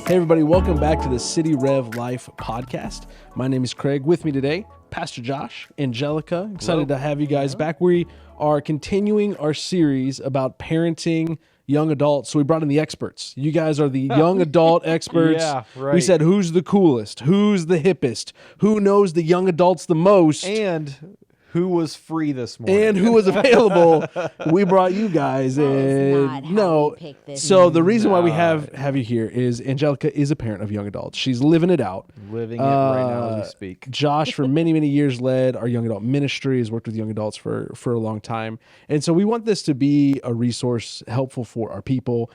Hey everybody, welcome back to the City Rev Life podcast. My name is Craig. With me today, Pastor Josh, Angelica. Excited to have you guys back. We are continuing our series about parenting young adults. So we brought in the experts. You guys are the young adult experts. Yeah, right. We said, who's the coolest? Who's the hippest? Who knows the young adults the most? And who was free this morning? And who was available? We brought you guys That in. is not how we picked this. So the reason why we have you here is Angelica is a parent of young adults. She's living it out. Living it right now as we speak. Josh, for many, many years, led our young adult ministry, has worked with young adults for a long time. And so we want this to be a resource helpful for our people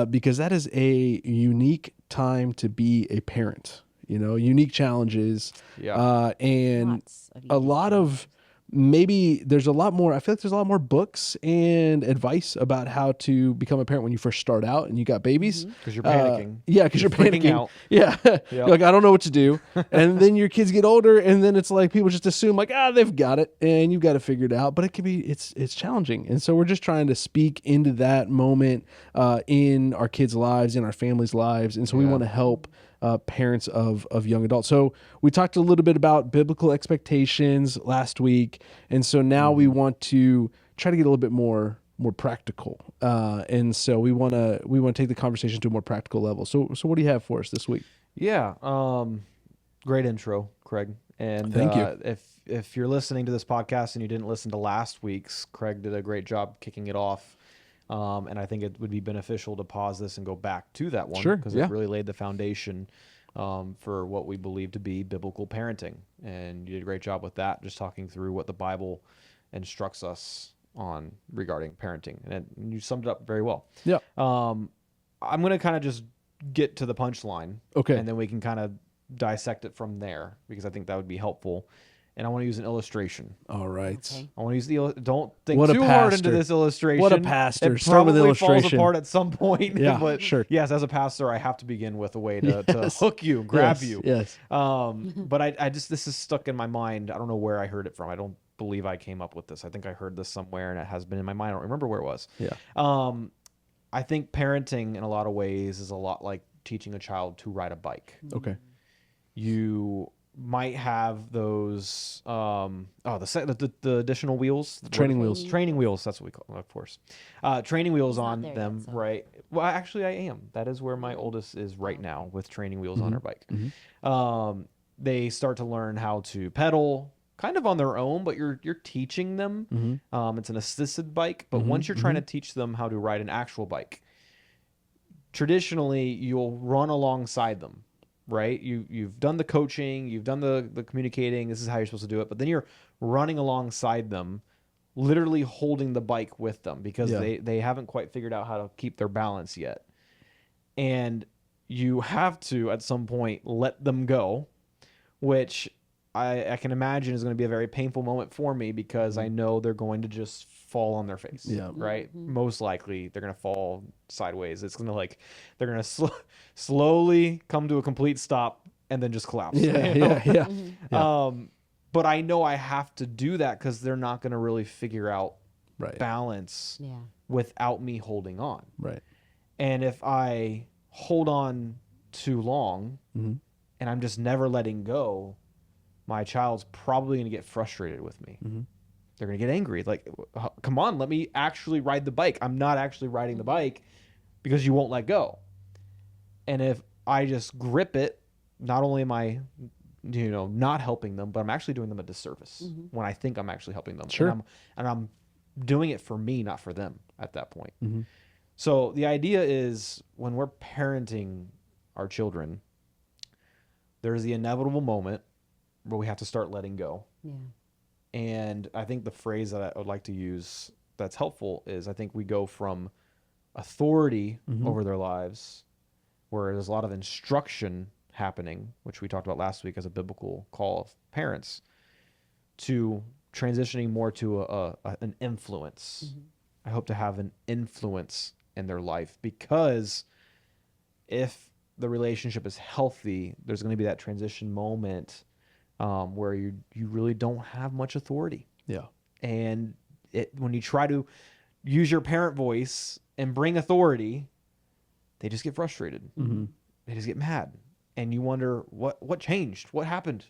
because that is a unique time to be a parent. You know, unique challenges and Lots of a lot of... Maybe there's a lot more. I feel like there's a lot more books and advice about how to become a parent when you first start out and you got babies. Because you're panicking. Because you're freaking panicking. out. Yeah. You're like, I don't know what to do. And then your kids get older and then it's like people just assume like, they've got it and you've got to figure it out. But it can be, it's challenging. And so we're just trying to speak into that moment in our kids' lives, in our families' lives. And so we want to help parents of young adults. So we talked a little bit about biblical expectations last week. And so now we want to try to get a little bit more practical. And so we want to take the conversation to a more practical level. So what do you have for us this week? Yeah. Great intro, Craig. And Thank you. If you're listening to this podcast and you didn't listen to last week's, Craig did a great job kicking it off. And I think it would be beneficial to pause this and go back to that one because it really laid the foundation for what we believe to be biblical parenting. And you did a great job with that, just talking through what the Bible instructs us on regarding parenting. And you summed it up very well. Yeah. I'm going to kind of just get to the punchline. Okay. And then we can kind of dissect it from there because I think that would be helpful. And I want to use an illustration. All right. Okay. I want to use the don't think What a too hard pastor. into this illustration. What a pastor. It Start with probably illustration. falls apart at some point. Yeah, but sure. Yes, as a pastor, I have to begin with a way to Yes. hook you, grab you. Yes. But I just this is stuck in my mind. I don't know where I heard it from. I don't believe I came up with this. I think I heard this somewhere, and it has been in my mind. I don't remember where it was. Yeah. I think parenting in a lot of ways is a lot like teaching a child to ride a bike. Okay. You might have those the additional wheels, Training wheels. training wheels, that's what we call them, of course. Training wheels on there them, yet, so. right? Well, actually I am. That is where my oldest is right now, with training wheels on her bike. They start to learn how to pedal kind of on their own, but you're teaching them. It's an assisted bike, but once you're trying to teach them how to ride an actual bike, traditionally you'll run alongside them. Right? You've done the coaching, you've done the communicating, this is how you're supposed to do it, but then you're running alongside them, literally holding the bike with them because they haven't quite figured out how to keep their balance yet. And you have to, at some point, let them go, which I can imagine is going to be a very painful moment for me because I know they're going to just fall on their face. Yeah. Right? Most likely they're going to fall sideways. It's going to they're going to slowly come to a complete stop and then just collapse. Yeah. But I know I have to do that because they're not going to really figure out balance without me holding on. Right. And if I hold on too long and I'm just never letting go, my child's probably going to get frustrated with me. They're going to get angry. Like, come on, let me actually ride the bike. I'm not actually riding the bike because you won't let go. And if I just grip it, not only am I, not helping them, but I'm actually doing them a disservice when I think I'm actually helping them. Sure. And I'm doing it for me, not for them at that point. So the idea is when we're parenting our children, there's the inevitable moment where we have to start letting go. Yeah. And I think the phrase that I would like to use that's helpful is I think we go from authority over their lives, where there's a lot of instruction happening, which we talked about last week as a biblical call of parents, to transitioning more to an influence. I hope to have an influence in their life because if the relationship is healthy, there's going to be that transition moment where you really don't have much authority. Yeah. And when you try to use your parent voice and bring authority, they just get frustrated. they just get mad, and you wonder what changed, what happened,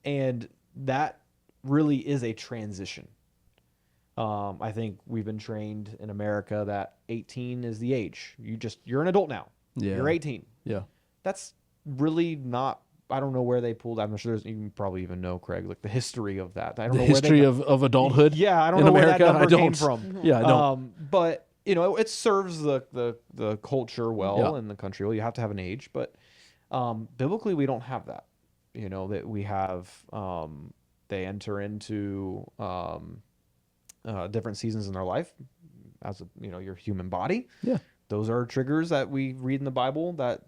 and that really is a transition. I think we've been trained in America that 18 is the age. You're an adult now. Yeah. You're 18. Yeah. That's really not. I don't know where they pulled. I'm sure you probably even know, Craig, like the history of that. I don't The know history where they, of adulthood. Yeah, I don't in know America, where that number I came don't. from. Yeah, I don't. But you know, it serves the culture well Yeah. and the country well. You have to have an age, but biblically we don't have that. You know, that we have. They enter into different seasons in their life as your human body. Yeah. Those are triggers that we read in the Bible that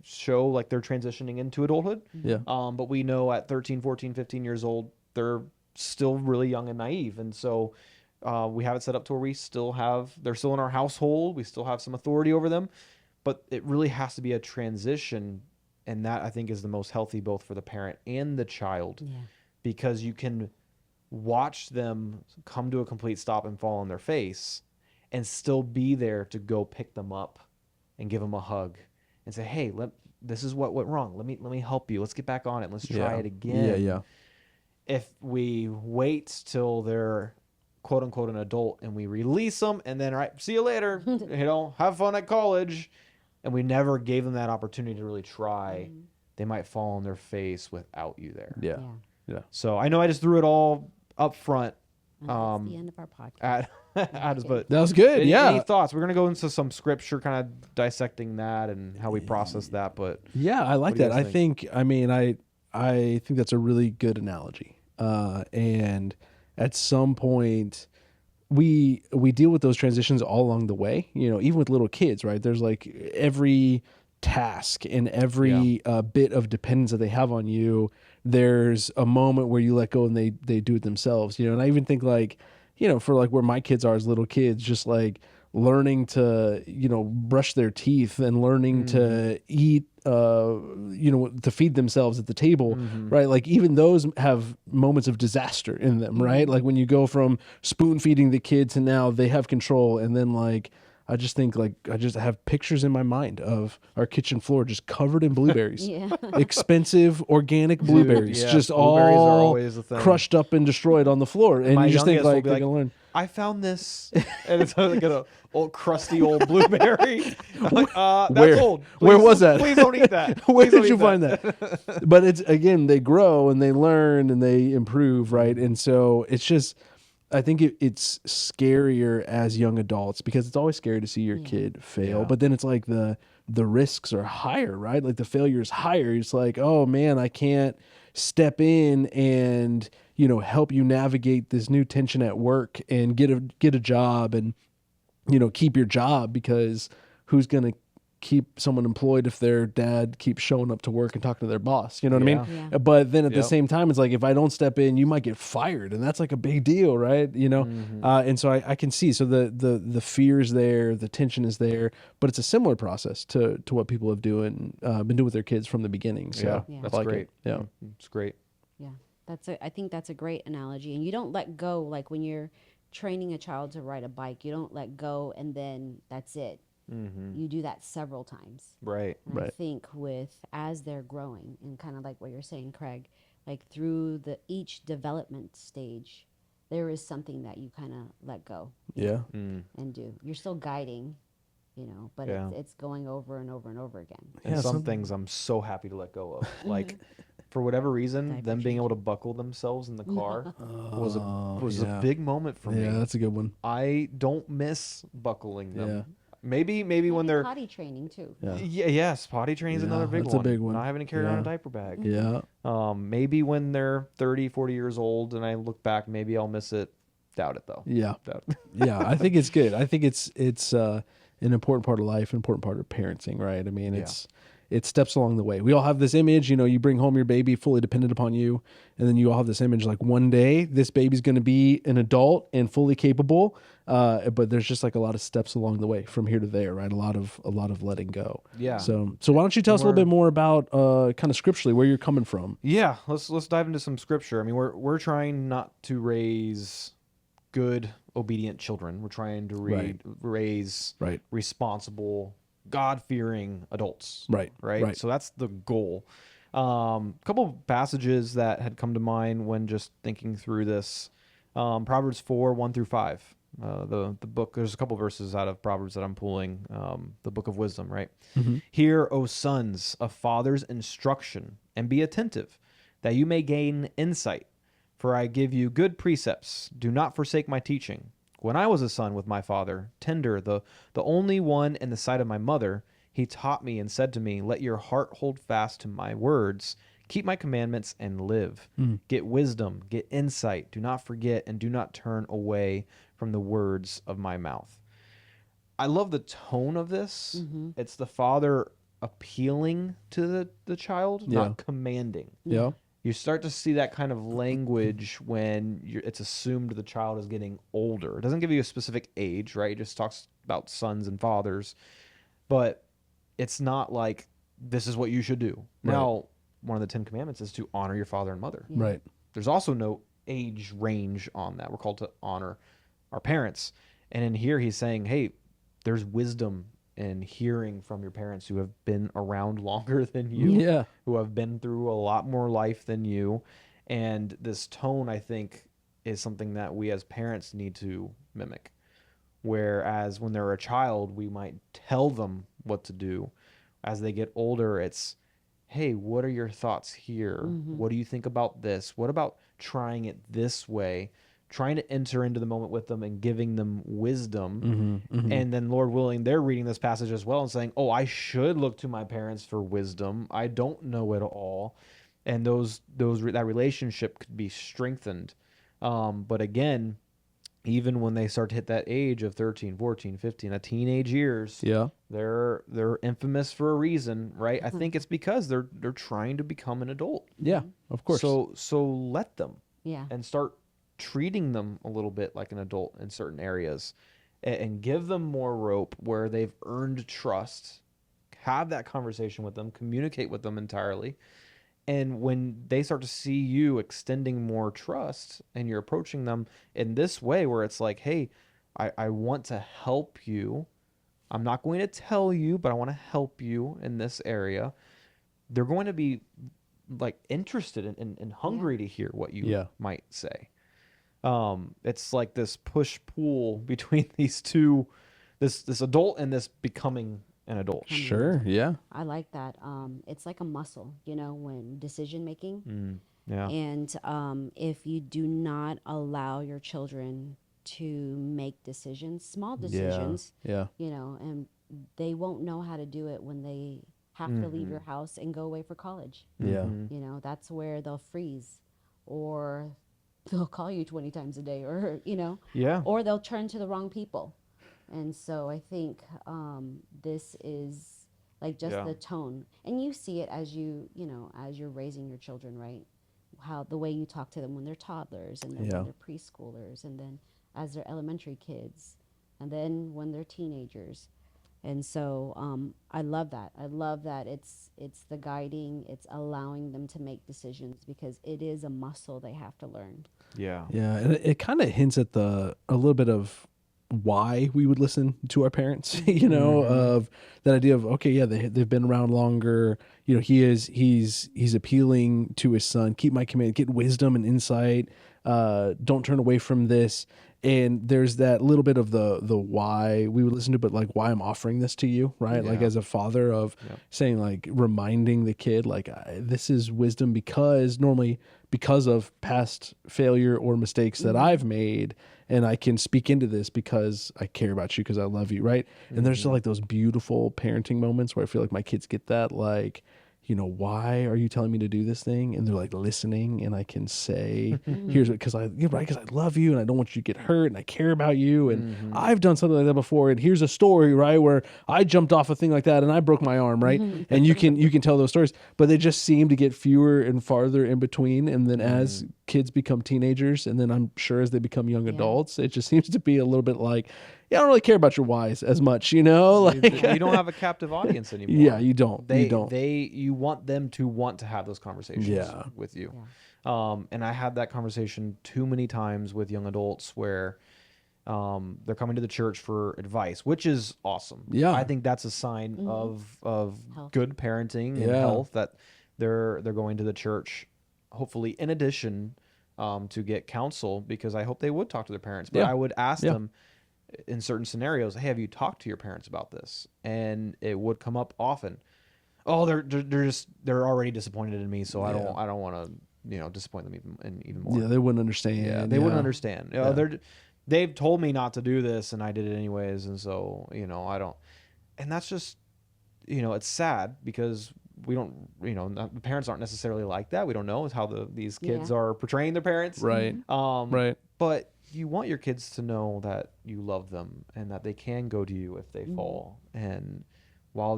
show like they're transitioning into adulthood. Yeah. But we know at 13, 14, 15 years old, they're still really young and naive. And so we have it set up to where they're still in our household. We still have some authority over them, but it really has to be a transition. And that I think is the most healthy, both for the parent and the child, because you can watch them come to a complete stop and fall on their face and still be there to go pick them up and give them a hug and say, hey, this is what went wrong. Let me help you. Let's get back on it. Let's try it again. Yeah. If we wait till they're quote unquote an adult and we release them and then, all right, see you later, have fun at college, and we never gave them that opportunity to really try, they might fall on their face without you there. Yeah. So I know I just threw it all up front. That's the end of our podcast. But That was good. any thoughts? We're gonna go into some scripture, kind of dissecting that and how we process that. But Yeah, I like What do you that. guys I think that's a really good analogy. And at some point, we deal with those transitions all along the way. Even with little kids, right? There's like every task and every bit of dependence that they have on you. There's a moment where you let go and they do it themselves. And I even think like, for like where my kids are as little kids, just like learning to, brush their teeth and learning to eat, to feed themselves at the table, right? Like even those have moments of disaster in them, right? Like when you go from spoon feeding the kid to now they have control, and then like, I just think like I just have pictures in my mind of our kitchen floor just covered in blueberries, expensive organic blueberries, just blueberries are all always a thing. crushed up and destroyed on the floor, and My you just think youngest will like be they're gonna learn. I found this, and it's like an old crusty old blueberry. I'm like, that's Where? old. Where was that? Please don't eat that. Where Please don't did you eat find that? But it's again, they grow and they learn and they improve, right? And so it's just, I think it's scarier as young adults because it's always scary to see your kid fail. Yeah. But then it's like the risks are higher, right? Like the failure is higher. It's like, oh man, I can't step in and help you navigate this new tension at work and get a job and keep your job, because who's gonna keep someone employed if their dad keeps showing up to work and talking to their boss? You know what I mean? Yeah. But then at the Yep. same time, it's like, if I don't step in, you might get fired, and that's like a big deal, right? And so I can see, so the fear is there, the tension is there, but it's a similar process to what people have been doing with their kids from the beginning. So Yeah. That's I like great. it. Yeah. It's great. Yeah, I think that's a great analogy. And you don't let go, like when you're training a child to ride a bike, you don't let go and then that's it. You do that several times. Right. And I think as they're growing, and kind of like what you're saying, Craig, like through each development stage, there is something that you kind of let go Yeah. and do. You're still guiding, but Yeah. it's going over and over and over again. And Yeah, some things I'm so happy to let go of. Like, for whatever reason, Diaper them being able to buckle themselves in the car was a big moment for me. Yeah, that's a good one. I don't miss buckling them. Yeah. Maybe when they're potty training too. Yeah. yes, potty training is Yeah, another big that's a one. big one. Not having to carry around Yeah. a diaper bag. Yeah. Maybe when they're 30, 40 years old and I look back, maybe I'll miss it. Doubt it though. Yeah. Doubt. Yeah, I think it's good. I think it's an important part of life, an important part of parenting, right? I mean, it steps along the way. We all have this image, you bring home your baby fully dependent upon you, and then you all have this image like one day this baby's going to be an adult and fully capable. But there's just like a lot of steps along the way from here to there, right? A lot of letting go. Yeah. So why don't you tell us a little bit more about kind of scripturally where you're coming from? Yeah, let's dive into some scripture. I mean, we're trying not to raise good, obedient children. We're trying to raise Right. responsible, God-fearing adults. Right. Right. So that's the goal. A couple passages that had come to mind when just thinking through this. Proverbs 4:1-5. The book. There's a couple verses out of Proverbs that I'm pulling. The book of wisdom. Right. Mm-hmm. Hear, O sons, a father's instruction, and be attentive, that you may gain insight. For I give you good precepts. Do not forsake my teaching. When I was a son with my father, tender, the only one in the sight of my mother, he taught me and said to me, let your heart hold fast to my words. Keep my commandments and live. Get wisdom, get insight. Do not forget and do not turn away from the words of my mouth. I love the tone of this. It's the father appealing to the child, not commanding. Yeah. You start to see that kind of language when it's assumed the child is getting older. It doesn't give you a specific age, right? It just talks about sons and fathers. But it's not like, this is what you should do. Right. Now, one of the 10 commandments is to honor your father and mother. Yeah. Right. There's also no age range on that. We're called to honor our parents. And in here, he's saying, hey, there's wisdom in hearing from your parents who have been around longer than you, Yeah. who have been through a lot more life than you. And this tone, I think, is something that we as parents need to mimic. Whereas when they're a child, we might tell them what to do. As they get older, it's, hey, what are your thoughts here? What do you think about this? What about trying it this way? Trying to enter into the moment with them and giving them wisdom. And then, Lord willing, they're reading this passage as well and saying, oh, I should look to my parents for wisdom. I don't know it all. And that relationship could be strengthened. But again, even when they start to hit that age of 13, 14, 15, the teenage years, they're infamous for a reason, right? I think it's because they're trying to become an adult. Yeah, of course. So let them. Yeah. And start treating them a little bit like an adult in certain areas, and give them more rope where they've earned trust. Have that conversation with them, communicate with them entirely. And when they start to see you extending more trust and you're approaching them in this way where it's like, hey, I want to help you. I'm not going to tell you, but I want to help you in this area. They're going to be like interested and hungry to hear what you might say. It's like this push-pull between these two, this adult and this becoming an adult. Sure. Yeah. I like that. It's like a muscle, when decision making. Yeah. And if you do not allow your children to make decisions, small decisions, and they won't know how to do it when they have to leave your house and go away for college. Yeah. That's where they'll freeze, or they'll call you 20 times a day, or, or they'll turn to the wrong people. And so I think this is like just the tone, and you see it as as you're raising your children, right? How the way you talk to them when they're toddlers, and then when they're preschoolers, and then as they're elementary kids, and then when they're teenagers. And so I love that. I love that it's the guiding, it's allowing them to make decisions, because it is a muscle they have to learn. Yeah. Yeah, and it kind of hints at a little bit of why we would listen to our parents, of that idea of, okay, yeah, they've been around longer. He's appealing to his son. Keep my command, get wisdom and insight. Don't turn away from this. And there's that little bit of the why we would listen to, but like why I'm offering this to you, right? Like as a father of saying, like reminding the kid, like this is wisdom because of past failure or mistakes that I've made, and I can speak into this because I care about you, because I love you, right? And there's like those beautiful parenting moments where I feel like my kids get that, like, why are you telling me to do this thing? And they're like listening, and I can say, here's what, because I love you and I don't want you to get hurt and I care about you. And I've done something like that before. And here's a story, right, where I jumped off a thing like that and I broke my arm, right? And you can tell those stories, but they just seem to get fewer and farther in between. And then as kids become teenagers, and then I'm sure as they become young adults, it just seems to be a little bit like, I don't really care about your whys as much, like you don't have a captive audience anymore. Yeah, you don't. You want them to want to have those conversations with you. And I had that conversation too many times with young adults where They're coming to the church for advice, which is awesome. Yeah. I think that's a sign of Health. good parenting and health, that they're going to the church, hopefully in addition to get counsel, because I hope they would talk to their parents. But I would ask them in certain scenarios, hey, have you talked to your parents about this? And it would come up often. Oh, they're already disappointed in me, so I don't want to disappoint them even more. Yeah, they wouldn't understand. Yeah, they wouldn't understand. They've told me not to do this, and I did it anyways, and so I don't. And that's just it's sad because we don't the parents aren't necessarily like that. We don't know how these kids are portraying their parents. Right. Right. But you want your kids to know that you love them and that they can go to you if they fall. And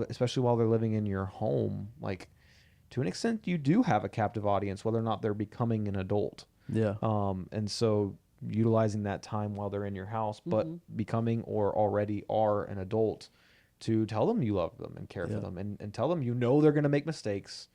especially while they're living in your home, like to an extent, you do have a captive audience, whether or not they're becoming an adult. Yeah. And so utilizing that time while they're in your house, but becoming or already are an adult, to tell them you love them and care for them, and tell them they're going to make mistakes,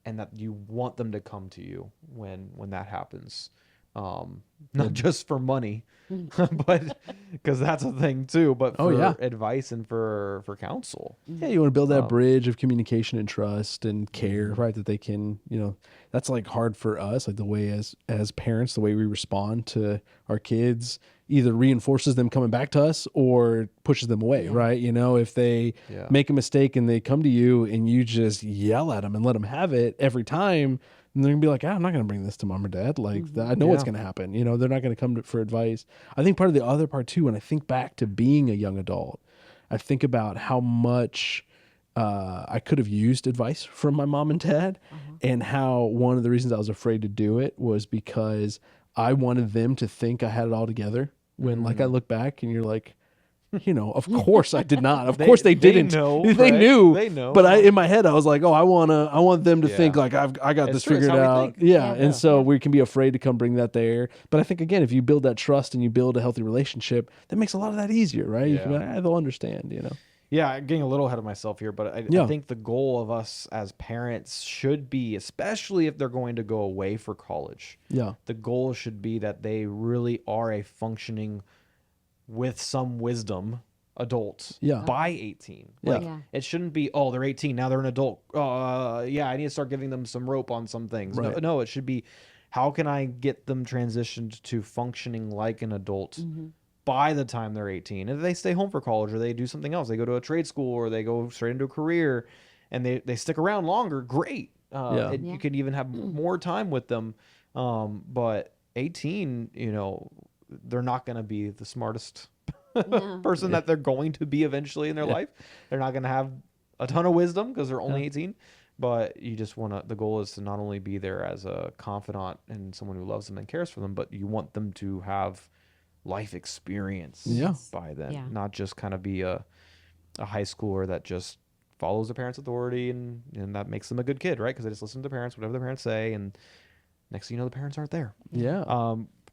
and that you want them to come to you when that happens. Not just for money, but because that's a thing too, but for advice and for counsel. Yeah, you want to build that bridge of communication and trust and care, right? That they can, that's like hard for us, like the way as parents, the way we respond to our kids either reinforces them coming back to us or pushes them away, right? If they make a mistake and they come to you and you just yell at them and let them have it every time, and they're gonna be like, I'm not gonna bring this to mom or dad. Like, I know what's gonna happen. They're not gonna come for advice. I think part of the other part too, when I think back to being a young adult, I think about how much I could have used advice from my mom and dad, and how one of the reasons I was afraid to do it was because I wanted them to think I had it all together. When like I look back and you're like, of course I did not. Of course they didn't. They knew. They know. But in my head, I was like, I want them to think like I got this figured out. And so we can be afraid to come bring that there. But I think again, if you build that trust and you build a healthy relationship, that makes a lot of that easier, right? You can be like, they'll understand. Yeah, getting a little ahead of myself here, but I think the goal of us as parents should be, especially if they're going to go away for college. Yeah, the goal should be that they really are a functioning, with some wisdom, adult by 18. Like it shouldn't be, they're 18 now, they're an adult. I need to start giving them some rope on some things. Right. No, it should be, how can I get them transitioned to functioning like an adult by the time they're 18? If they stay home for college, or they do something else, they go to a trade school, or they go straight into a career, and they stick around longer, great. You could even have more time with them. But 18, they're not going to be the smartest person that they're going to be eventually in their life. They're not going to have a ton of wisdom because they're only 18. But you just want to, the goal is to not only be there as a confidant and someone who loves them and cares for them, but you want them to have life experience by then, not just kind of be a high schooler that just follows the parents' authority and that makes them a good kid, right? Because they just listen to the parents, whatever the parents say, and next thing you know, the parents aren't there.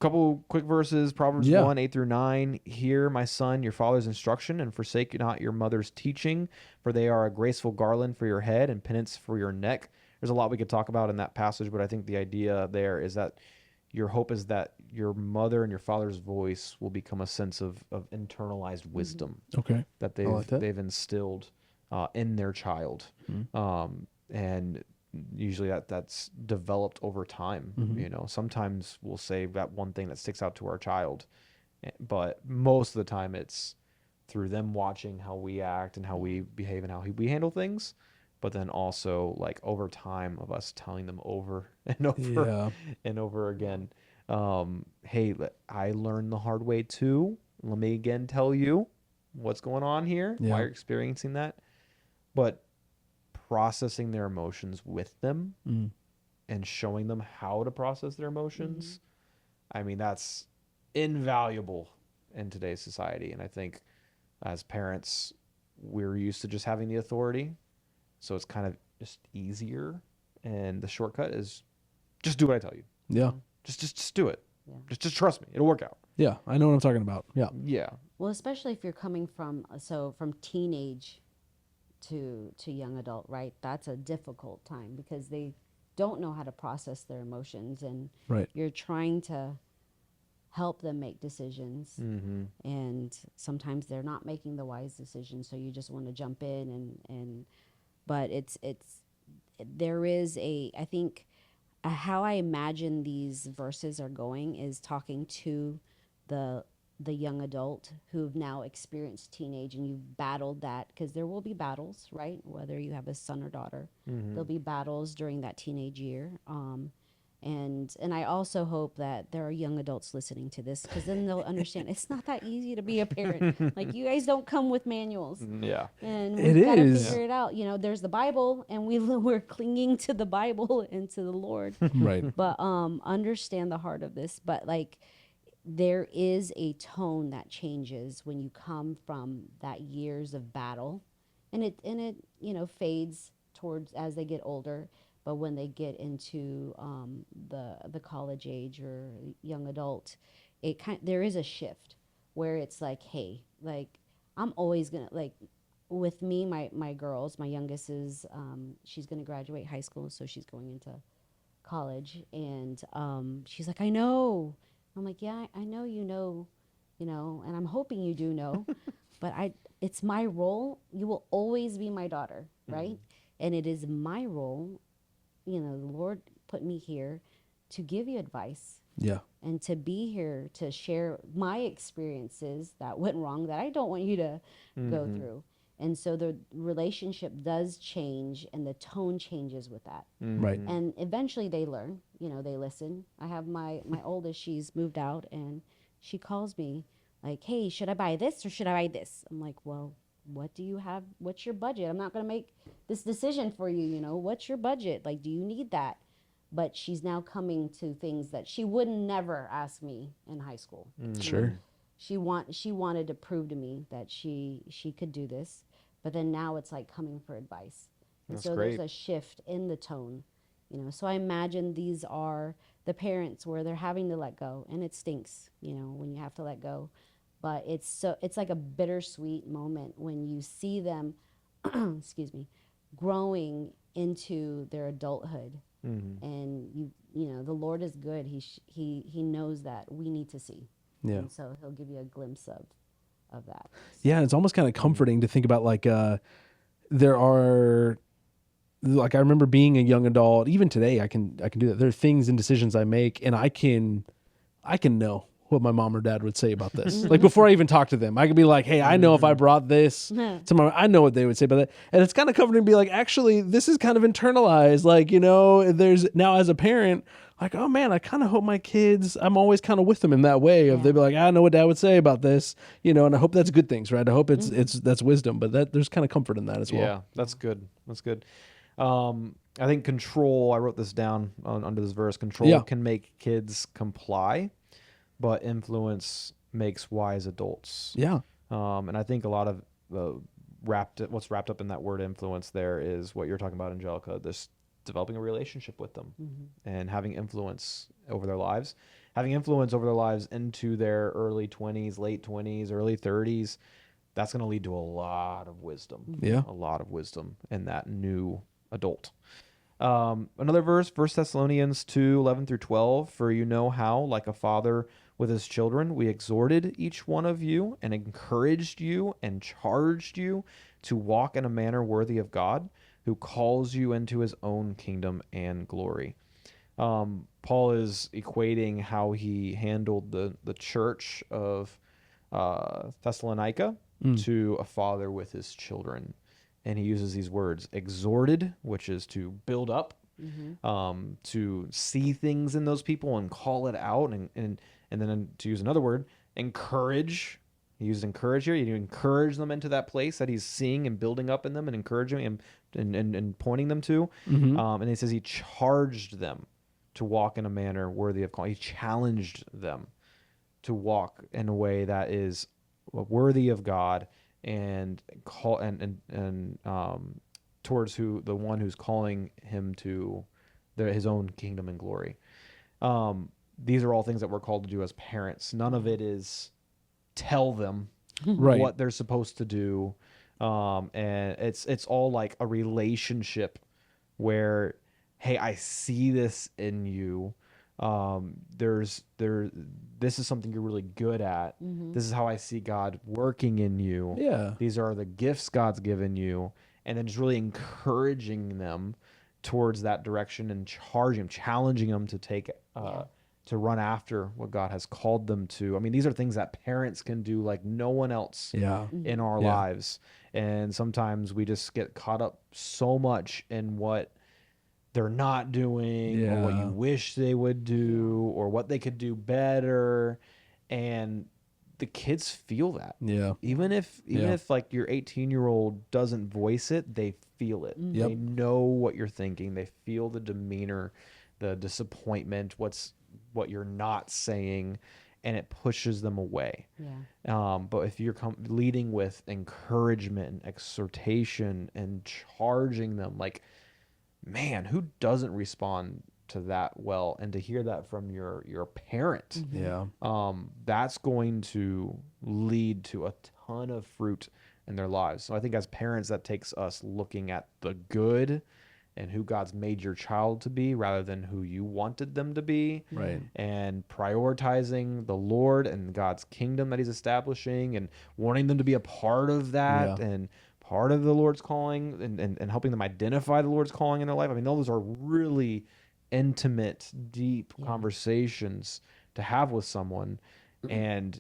Couple quick verses, Proverbs 1, 8-9. Hear, my son, your father's instruction, and forsake not your mother's teaching, for they are a graceful garland for your head and penance for your neck. There's a lot we could talk about in that passage, but I think the idea there is that your hope is that your mother and your father's voice will become a sense of internalized wisdom that they've instilled in their child. And usually that's developed over time. Sometimes we'll say that one thing that sticks out to our child, but most of the time it's through them watching how we act and how we behave and how we handle things, but then also like over time of us telling them over and over and over again, hey, I learned the hard way too. Let me again tell you what's going on here, why you're experiencing that. But processing their emotions with them and showing them how to process their emotions, I mean, that's invaluable in today's society. And I think as parents, we're used to just having the authority, so it's kind of just easier. And the shortcut is just do what I tell you. Just do it. Just trust me, it'll work out. I know what I'm talking about. Well, especially if you're coming from teenage to young adult, right? That's a difficult time because they don't know how to process their emotions, and you're trying to help them make decisions. And sometimes they're not making the wise decision, so you just want to jump in and but there is I think how I imagine these verses are going is talking to the young adult who've now experienced teenage, and you've battled that, because there will be battles, right? Whether you have a son or daughter, there'll be battles during that teenage year. And I also hope that there are young adults listening to this, because then they'll understand it's not that easy to be a parent. Like, you guys don't come with manuals. Yeah. And It we've got to is. figure it out. You know, there's the Bible, and we're clinging to the Bible and to the Lord. Right. But understand the heart of this. But like, there is a tone that changes when you come from that years of battle, and it you know, fades towards as they get older. But when they get into the college age or young adult, there is a shift where it's like, hey, like, I'm always gonna, like, with me, my girls, my youngest is she's gonna graduate high school, so she's going into college, and she's like, I know. I'm like, yeah, I know, you know, and I'm hoping you do know, but it's my role. You will always be my daughter, right? And it is my role. You know, the Lord put me here to give you advice. Yeah. And to be here to share my experiences that went wrong, that I don't want you to go through. And so the relationship does change, and the tone changes with that. Right. And eventually they learn, you know, they listen. I have my oldest, she's moved out, and she calls me like, hey, should I buy this or should I buy this? I'm like, well, what do you have? What's your budget? I'm not going to make this decision for you. You know, what's your budget? Like, do you need that? But she's now coming to things that she would never ask me in high school. Sure. She wanted to prove to me that she could do this, but then now it's like coming for advice. And That's so great. there's a shift in the tone, you know. So I imagine these are the parents where they're having to let go, and it stinks, you know, when you have to let go. But it's like a bittersweet moment when you see them, excuse me, growing into their adulthood. And you know, the Lord is good. He knows that we need to see. Yeah. And so he'll give you a glimpse of that. Yeah, it's almost kind of comforting to think about, like, there are, like, I remember being a young adult, even today I can do that. There are things and decisions I make, and I can know what my mom or dad would say about this. Like, before I even talk to them, I could be like, hey, I know if I brought this to my, I know what they would say about that. And it's kind of comforting to be like, actually, this is kind of internalized. Like, you know, there's now, as a parent, like, oh man, I kind of hope my kids, I'm always kind of with them in that way of, they'd be like, I know what dad would say about this, you know, and I hope that's good things, right? I hope that's wisdom, but that there's kind of comfort in that as well. Yeah, that's good. That's good. I think control, I wrote this down under this verse, control can make kids comply, but influence makes wise adults. Yeah. And I think a lot of what's wrapped up in that word influence there is what you're talking about, Angelica, this developing a relationship with them and having influence over their lives, into their early 20s, late 20s, early 30s. That's going to lead to a lot of wisdom. Yeah. A lot of wisdom in that new adult. Another verse, 1 Thessalonians 2:11-12, for you know how, like a father with his children, we exhorted each one of you and encouraged you and charged you to walk in a manner worthy of God, who calls you into his own kingdom and glory. Paul is equating how he handled the church of Thessalonica to a father with his children. And he uses these words: exhorted, which is to build up, to see things in those people and call it out, and then to use another word, encourage. He used encourage here. You encourage them into that place that he's seeing and building up in them and encouraging and pointing them to. And he says he charged them to walk in a manner worthy of calling. He challenged them to walk in a way that is worthy of God and call and towards the one who's calling him to his own kingdom and glory. These are all things that we're called to do as parents. None of it is tell them what they're supposed to do, and it's all like a relationship where, hey, I see this in you. This is something you're really good at. This is how I see God working in you. Yeah. These are the gifts God's given you. And then just really encouraging them towards that direction and challenging them to take, to run after what God has called them to. I mean, these are things that parents can do like no one else in our lives. And sometimes we just get caught up so much in what they're not doing or what you wish they would do or what they could do better. And the kids feel that. Yeah. Even if like your 18-year-old doesn't voice it, they feel it. They know what you're thinking. They feel the demeanor, the disappointment, what you're not saying, and it pushes them away. But if you're leading with encouragement and exhortation and charging them, like, man, who doesn't respond to that well? And to hear that from your parent, that's going to lead to a ton of fruit in their lives. So I think as parents, that takes us looking at the good and who God's made your child to be rather than who you wanted them to be. Right. And prioritizing the Lord and God's kingdom that he's establishing and wanting them to be a part of that and part of the Lord's calling and helping them identify the Lord's calling in their life. I mean, those are really intimate, deep conversations to have with someone. And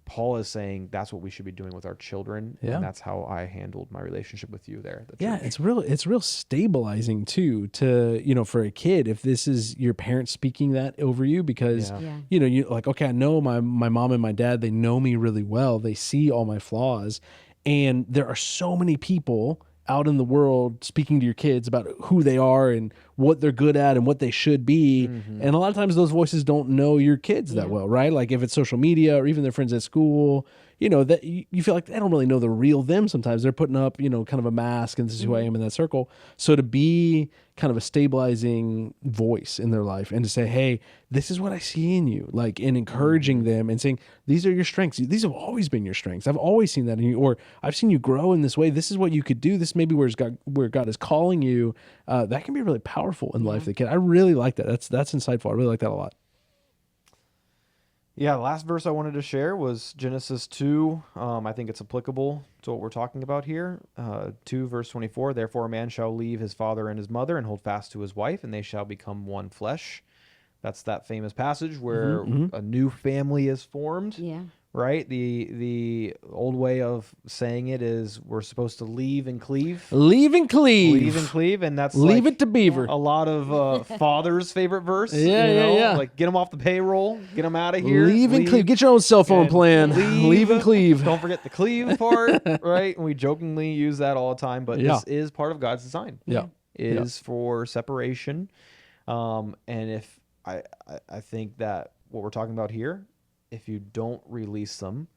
Paul is saying that's what we should be doing with our children. And that's how I handled my relationship with you there at the church. It's real stabilizing too, to, you know, for a kid, if this is your parents speaking that over you, because, you know, you like, okay, I know my mom and my dad, they know me really well. They see all my flaws. And there are so many people out in the world speaking to your kids about who they are and what they're good at and what they should be. And a lot of times those voices don't know your kids that well, right? Like if it's social media or even their friends at school, you know, that you feel like they don't really know the real them sometimes. They're putting up, you know, kind of a mask and this is who I am in that circle. So to be kind of a stabilizing voice in their life and to say, hey, this is what I see in you, like, and encouraging them and saying, these are your strengths. These have always been your strengths. I've always seen that in you, or I've seen you grow in this way. This is what you could do. This may be where God is calling you. That can be really powerful in life. The kid. I really like that. That's insightful. I really like that a lot. Yeah, the last verse I wanted to share was Genesis 2. I think it's applicable to what we're talking about here. 2 verse 24, therefore a man shall leave his father and his mother and hold fast to his wife, and they shall become one flesh. That's that famous passage where a new family is formed. Yeah. Right? The old way of saying it is we're supposed to leave and cleave. Leave and cleave. Leave and cleave, and that's leave like it to Beaver. A lot of fathers' favorite verse. Yeah. Like get them off the payroll, get them out of here. Leave and cleave. Get your own cell phone plan. Leave and cleave. Don't forget the cleave part, right? And we jokingly use that all the time, but this is part of God's design. Is for separation. And if I think that what we're talking about here, if you don't release them,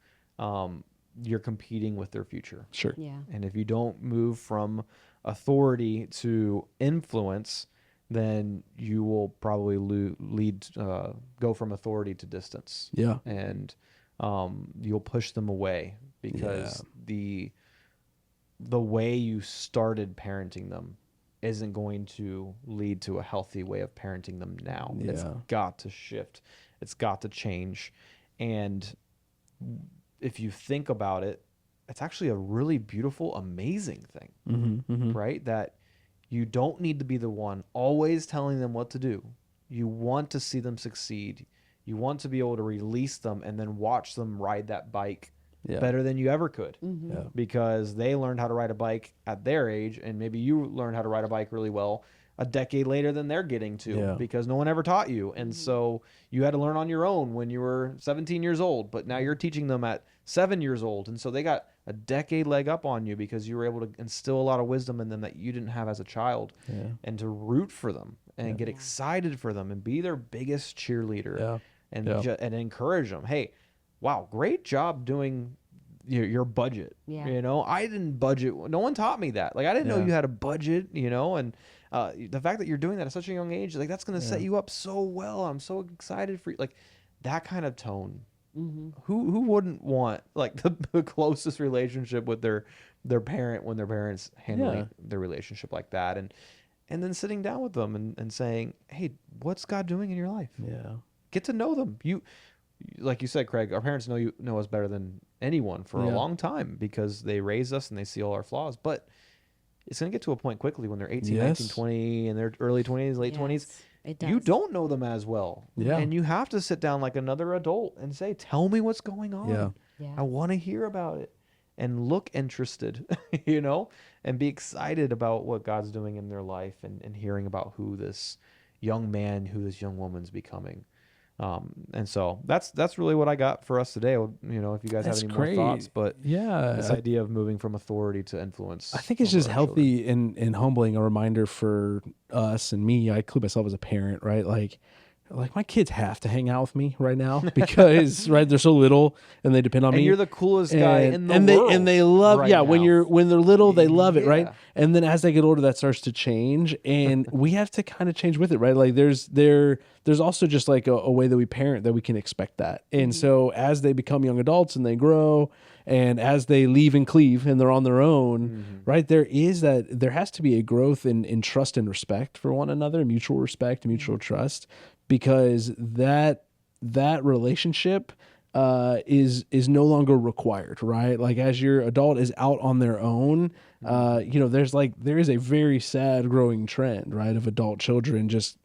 you're competing with their future. Sure. Yeah. And if you don't move from authority to influence, then you will probably go from authority to distance. Yeah. And you'll push them away because the way you started parenting them isn't going to lead to a healthy way of parenting them now. Yeah. It's got to shift. It's got to change. And if you think about it, it's actually a really beautiful, amazing thing, right? That you don't need to be the one always telling them what to do. You want to see them succeed. You want to be able to release them and then watch them ride that bike better than you ever could, because they learned how to ride a bike at their age, and maybe you learned how to ride a bike really well a decade later than they're getting to, because no one ever taught you. And so you had to learn on your own when you were 17 years old, but now you're teaching them at 7 years old. And so they got a decade leg up on you because you were able to instill a lot of wisdom in them that you didn't have as a child, and to root for them and get excited for them and be their biggest cheerleader and encourage them. Hey, wow, great job doing your budget. You know, I didn't budget. No one taught me that. Like, I didn't know you had a budget, you know, and the fact that you're doing that at such a young age, like, that's going to set you up so well. I'm so excited for you. Like, that kind of tone. Who wouldn't want, like, the closest relationship with their parent when their parents handling their relationship like that? And and then sitting down with them and saying, hey, what's God doing in your life? Yeah. Get to know them. Like you said, Craig, our parents know us better than anyone for a long time because they raised us and they see all our flaws. But it's going to get to a point quickly when they're 18, 19, 20, in their early 20s, late 20s. It does. You don't know them as well. Yeah. And you have to sit down like another adult and say, tell me what's going on. Yeah. I want to hear about it. And look interested, and be excited about what God's doing in their life and hearing about who this young man, who this young woman's becoming. And so that's really what I got for us today. If you guys have any more thoughts, but this idea of moving from authority to influence. I think it's just healthy and humbling, a reminder for us and me. I include myself as a parent, right? Like my kids have to hang out with me right now because they're so little and they depend on me. And you're the coolest guy in the world. And they love when they're little they love it, right? Yeah. And then as they get older that starts to change and we have to kind of change with it, right? Like there's also just like a way that we parent that we can expect that. And so as they become young adults and they grow and as they leave and cleave and they're on their own, right? There has to be a growth in trust and respect for one another, mutual respect and mutual trust. Because that relationship is no longer required, right? Like as your adult is out on their own, there is a very sad growing trend, right, of adult children just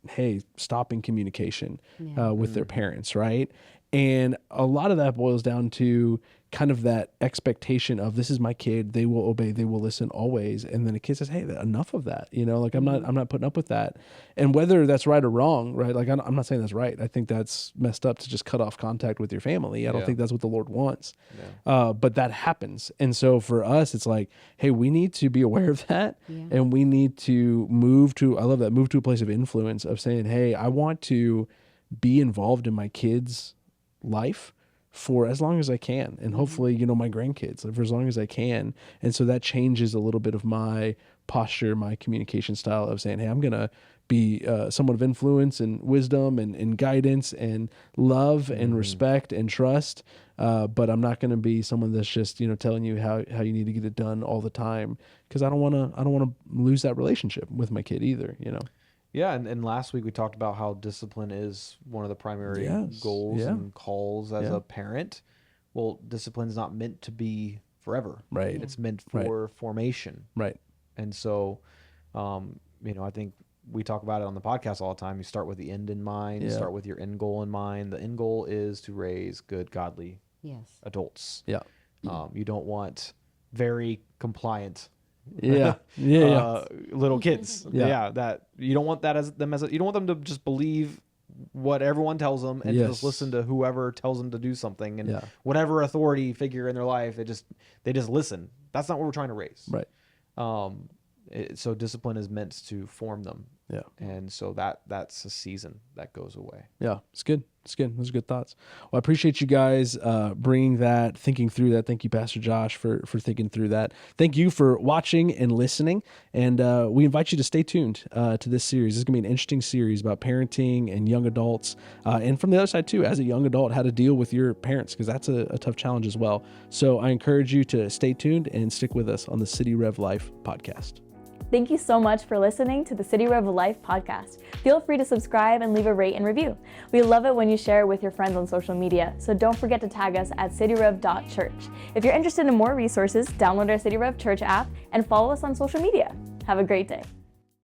stopping communication with their parents, right? And a lot of that boils down to kind of that expectation of this is my kid, they will obey, they will listen always. And then a kid says, hey, enough of that. I'm not putting up with that. And whether that's right or wrong, right? Like I'm not saying that's right. I think that's messed up to just cut off contact with your family. I don't think that's what the Lord wants. Yeah. But that happens. And so for us, it's like, hey, we need to be aware of that. Yeah. And we need to move to a place of influence of saying, hey, I want to be involved in my kids' life for as long as I can, and hopefully, my grandkids for as long as I can. And so that changes a little bit of my posture, my communication style of saying, hey, I'm going to be someone of influence and wisdom and guidance and love and respect and trust. But I'm not going to be someone that's just, telling you how you need to get it done all the time. Cause I don't want to lose that relationship with my kid either, Yeah, and last week we talked about how discipline is one of the primary goals and calls as a parent. Well, discipline is not meant to be forever. Right. It's meant for formation. Right. And so, I think we talk about it on the podcast all the time. You start with the end in mind. You start with your end goal in mind. The end goal is to raise good, godly adults. Yeah. You don't want very compliant little kids. That you don't want that you don't want them to just believe what everyone tells them and just listen to whoever tells them to do something and whatever authority figure in their life, they just listen. That's not what we're trying to raise. Right. So discipline is meant to form them. Yeah. And so that's a season that goes away. Yeah. It's good. Those are good thoughts. Well, I appreciate you guys bringing that, thinking through that. Thank you, Pastor Josh, for thinking through that. Thank you for watching and listening. And we invite you to stay tuned to this series. This is going to be an interesting series about parenting and young adults. And from the other side, too, as a young adult, how to deal with your parents, because that's a tough challenge as well. So I encourage you to stay tuned and stick with us on the City Rev Life podcast. Thank you so much for listening to the City Rev Life podcast. Feel free to subscribe and leave a rate and review. We love it when you share it with your friends on social media, so don't forget to tag us at cityrev.church. If you're interested in more resources, download our City Rev Church app and follow us on social media. Have a great day.